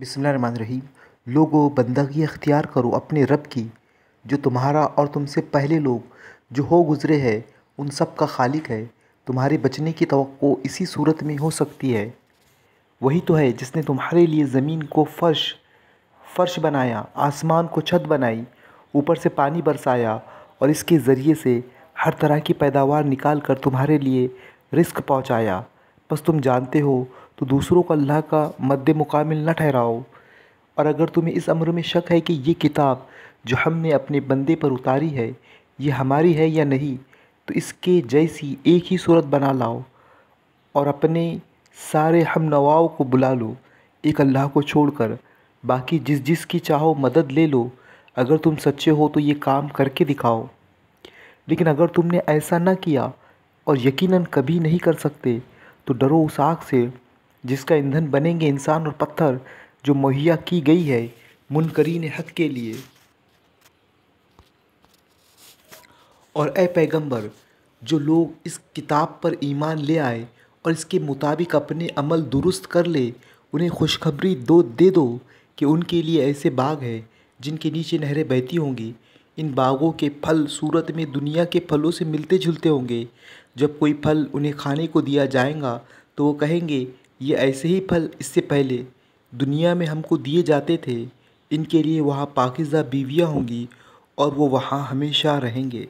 بسم اللہ الرحمن الرحیم۔ لوگو بندگی اختیار کرو اپنے رب کی، جو تمہارا اور تم سے پہلے لوگ جو ہو گزرے ہیں ان سب کا خالق ہے۔ تمہارے بچنے کی توقع اسی صورت میں ہو سکتی ہے۔ وہی تو ہے جس نے تمہارے لیے زمین کو فرش بنایا، آسمان کو چھت بنائی، اوپر سے پانی برسایا اور اس کے ذریعے سے ہر طرح کی پیداوار نکال کر تمہارے لیے رزق پہنچایا۔ بس تم جانتے ہو تو دوسروں کو اللہ کا مد مقابل نہ ٹھہراؤ۔ اور اگر تمہیں اس امر میں شک ہے کہ یہ کتاب جو ہم نے اپنے بندے پر اتاری ہے یہ ہماری ہے یا نہیں، تو اس کے جیسی ایک ہی صورت بنا لاؤ اور اپنے سارے ہم نواؤں کو بلا لو ایک اللہ کو چھوڑ کر، باقی جس کی چاہو مدد لے لو۔ اگر تم سچے ہو تو یہ کام کر کے دکھاؤ۔ لیکن اگر تم نے ایسا نہ کیا اور یقیناً کبھی نہیں کر سکتے تو ڈرو اس آگ سے جس کا ایندھن بنیں گے انسان اور پتھر، جو مہیا کی گئی ہے منکرین حق کے لیے۔ اور اے پیغمبر، جو لوگ اس کتاب پر ایمان لے آئے اور اس کے مطابق اپنے عمل درست کر لے، انہیں خوشخبری دے دو کہ ان کے لیے ایسے باغ ہیں جن کے نیچے نہریں بہتی ہوں گی۔ ان باغوں کے پھل صورت میں دنیا کے پھلوں سے ملتے جلتے ہوں گے۔ جب کوئی پھل انہیں کھانے کو دیا جائے گا تو وہ کہیں گے یہ ایسے ہی پھل اس سے پہلے دنیا میں ہم کو دیے جاتے تھے۔ ان کے لیے وہاں پاکیزہ بیویاں ہوں گی اور وہ وہاں ہمیشہ رہیں گے۔